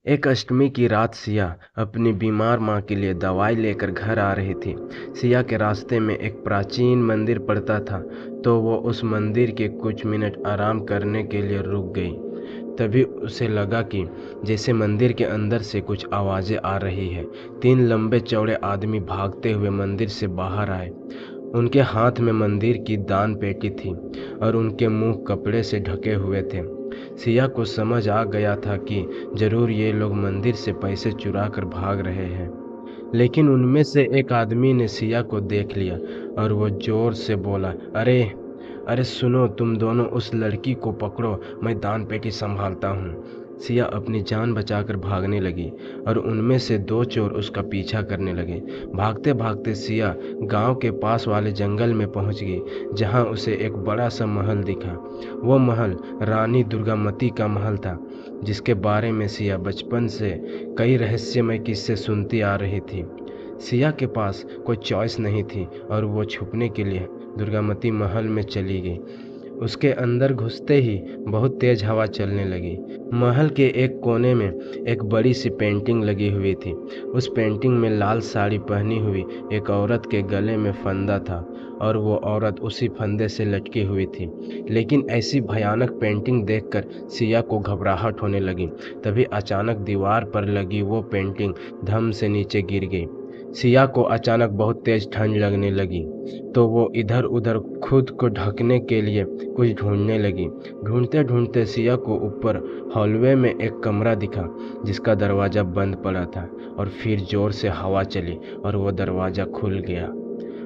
एक अष्टमी की रात सिया अपनी बीमार माँ के लिए दवाई लेकर घर आ रही थी। सिया के रास्ते में एक प्राचीन मंदिर पड़ता था, तो वो उस मंदिर के कुछ मिनट आराम करने के लिए रुक गई। तभी उसे लगा कि जैसे मंदिर के अंदर से कुछ आवाज़ें आ रही है। 3 लंबे चौड़े आदमी भागते हुए मंदिर से बाहर आए। उनके हाथ में मंदिर की दान पेटी थी और उनके मुंह कपड़े से ढके हुए थे। सिया को समझ आ गया था कि जरूर ये लोग मंदिर से पैसे चुरा कर भाग रहे हैं। लेकिन उनमें से एक आदमी ने सिया को देख लिया और वो जोर से बोला, अरे अरे सुनो, तुम दोनों उस लड़की को पकड़ो, मैं दान पेटी संभालता हूँ। सिया अपनी जान बचाकर भागने लगी और उनमें से 2 चोर उसका पीछा करने लगे। भागते भागते सिया गांव के पास वाले जंगल में पहुंच गई, जहां उसे एक बड़ा सा महल दिखा। वो महल रानी दुर्गामती का महल था, जिसके बारे में सिया बचपन से कई रहस्यमय किस्से सुनती आ रही थी। सिया के पास कोई चॉइस नहीं थी और वो छुपने के लिए दुर्गामती महल में चली गई। उसके अंदर घुसते ही बहुत तेज हवा चलने लगी। महल के एक कोने में एक बड़ी सी पेंटिंग लगी हुई थी। उस पेंटिंग में लाल साड़ी पहनी हुई एक औरत के गले में फंदा था और वो औरत उसी फंदे से लटकी हुई थी। लेकिन ऐसी भयानक पेंटिंग देखकर सिया को घबराहट होने लगी। तभी अचानक दीवार पर लगी वो पेंटिंग धम से नीचे गिर गई। सिया को अचानक बहुत तेज ठंड लगने लगी, तो वो इधर उधर खुद को ढकने के लिए कुछ ढूंढने लगी। ढूंढते ढूंढते सिया को ऊपर हॉलवे में एक कमरा दिखा, जिसका दरवाज़ा बंद पड़ा था। और फिर जोर से हवा चली और वो दरवाज़ा खुल गया।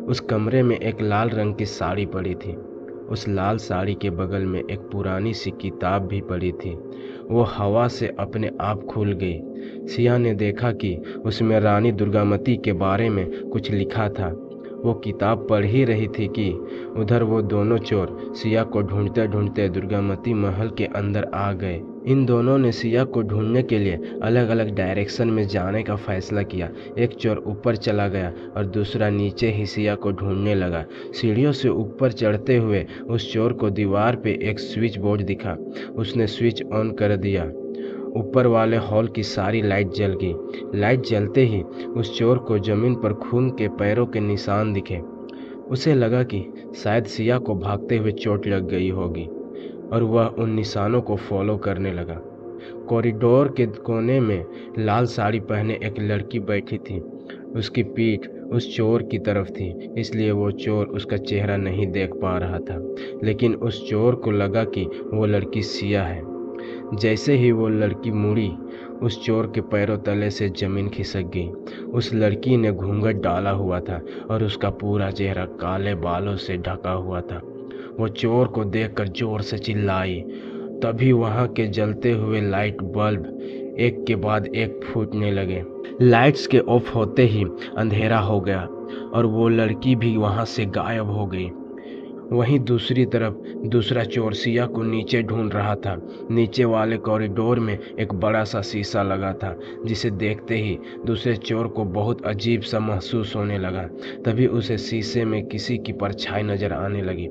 उस कमरे में एक लाल रंग की साड़ी पड़ी थी। उस लाल साड़ी के बगल में एक पुरानी सी किताब भी पड़ी थी। वो हवा से अपने आप खुल गई। सिया ने देखा कि उसमें रानी दुर्गामती के बारे में कुछ लिखा था। वो किताब पढ़ ही रही थी कि उधर वो दोनों चोर सिया को ढूंढते ढूंढते दुर्गामती महल के अंदर आ गए। इन दोनों ने सिया को ढूंढने के लिए अलग अलग डायरेक्शन में जाने का फैसला किया। एक चोर ऊपर चला गया और दूसरा नीचे ही सिया को ढूंढने लगा। सीढ़ियों से ऊपर चढ़ते हुए उस चोर को दीवार पे एक स्विच बोर्ड दिखा। उसने स्विच ऑन कर दिया। ऊपर वाले हॉल की सारी लाइट जल गई। लाइट जलते ही उस चोर को जमीन पर खून के पैरों के निशान दिखे। उसे लगा कि शायद सिया को भागते हुए चोट लग गई होगी और वह उन निशानों को फॉलो करने लगा। कॉरिडोर के कोने में लाल साड़ी पहने एक लड़की बैठी थी। उसकी पीठ उस चोर की तरफ थी, इसलिए वो चोर उसका चेहरा नहीं देख पा रहा था। लेकिन उस चोर को लगा कि वो लड़की सिया है। जैसे ही वो लड़की मुड़ी, उस चोर के पैरों तले से जमीन खिसक गई। उस लड़की ने घूंघट डाला हुआ था और उसका पूरा चेहरा काले बालों से ढका हुआ था। वो चोर को देखकर जोर से चिल्लाई। तभी वहां के जलते हुए लाइट बल्ब एक के बाद एक फूटने लगे। लाइट्स के ऑफ होते ही अंधेरा हो गया और वो लड़की भी वहां से गायब हो गई। वहीं दूसरी तरफ दूसरा चोर सिया को नीचे ढूंढ रहा था। नीचे वाले कॉरिडोर में एक बड़ा सा शीशा लगा था, जिसे देखते ही दूसरे चोर को बहुत अजीब सा महसूस होने लगा। तभी उसे शीशे में किसी की परछाई नजर आने लगी,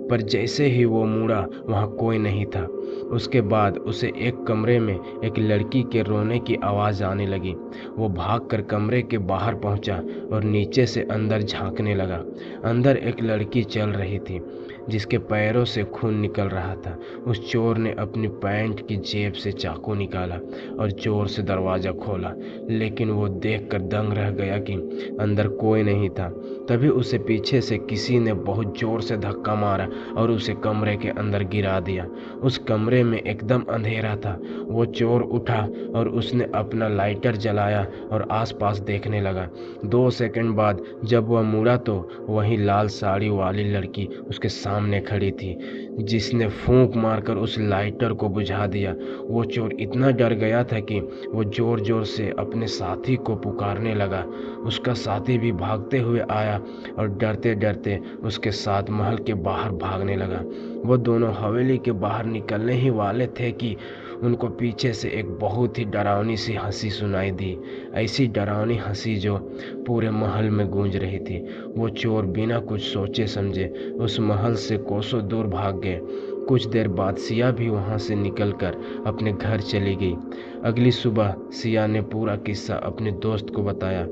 पर जैसे ही वो मुड़ा, वहाँ कोई नहीं था। उसके बाद उसे एक कमरे में एक लड़की के रोने की आवाज़ आने लगी। वो भागकर कमरे के बाहर पहुंचा और नीचे से अंदर झांकने लगा। अंदर एक लड़की चल रही थी, जिसके पैरों से खून निकल रहा था। उस चोर ने अपनी पैंट की जेब से चाकू निकाला और जोर से दरवाज़ा खोला, लेकिन वो देखकर दंग रह गया कि अंदर कोई नहीं था। तभी उसे पीछे से किसी ने बहुत जोर से धक्का मारा और उसे कमरे के अंदर गिरा दिया। उस कमरे में एकदम अंधेरा था। वो चोर उठा और उसने अपना लाइटर जलाया और आसपास देखने लगा। 2 सेकंड बाद जब वह मुड़ा, तो वही लाल साड़ी वाली लड़की उसके सामने खड़ी थी, जिसने फूंक मारकर उस लाइटर को बुझा दिया। वो चोर इतना डर गया था कि वो जोर जोर से अपने साथी को पुकारने लगा। उसका साथी भी भागते हुए आया और डरते डरते उसके साथ महल के बाहर भागने लगा। वो दोनों हवेली के बाहर निकलने ही वाले थे कि उनको पीछे से एक बहुत ही डरावनी सी हंसी सुनाई दी। ऐसी डरावनी हंसी जो पूरे महल में गूंज रही थी। वो चोर बिना कुछ सोचे समझे उस महल से कोसों दूर भाग गए। कुछ देर बाद सिया भी वहाँ से निकलकर अपने घर चली गई। अगली सुबह सिया ने पूरा किस्सा अपने दोस्त को बताया।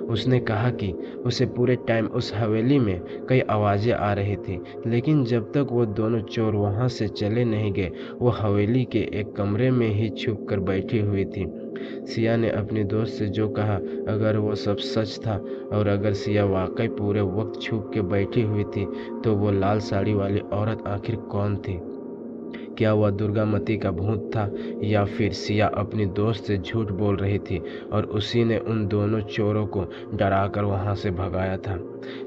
उसने कहा कि उसे पूरे टाइम उस हवेली में कई आवाज़ें आ रही थी, लेकिन जब तक वो दोनों चोर वहाँ से चले नहीं गए, वो हवेली के एक कमरे में ही छुप कर बैठी हुई थी। सिया ने अपने दोस्त से जो कहा, अगर वो सब सच था और अगर सिया वाकई पूरे वक्त छुप के बैठी हुई थी, तो वो लाल साड़ी वाली औरत आखिर कौन थी? क्या वह दुर्गामती का भूत था, या फिर सिया अपनी दोस्त से झूठ बोल रही थी और उसी ने उन दोनों चोरों को डराकर वहां से भगाया था?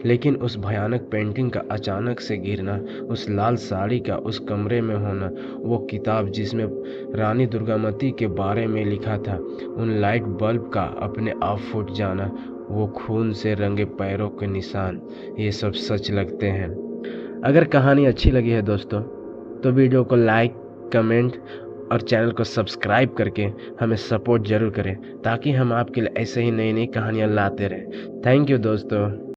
लेकिन उस भयानक पेंटिंग का अचानक से गिरना, उस लाल साड़ी का उस कमरे में होना, वो किताब जिसमें रानी दुर्गामती के बारे में लिखा था, उन लाइट बल्ब का अपने आप फूट जाना, वो खून से रंगे पैरों के निशान, ये सब सच लगते हैं। अगर कहानी अच्छी लगी है दोस्तों, तो वीडियो को लाइक, कमेंट और चैनल को सब्सक्राइब करके हमें सपोर्ट ज़रूर करें, ताकि हम आपके लिए ऐसे ही नई नई कहानियाँ लाते रहें। थैंक यू दोस्तों।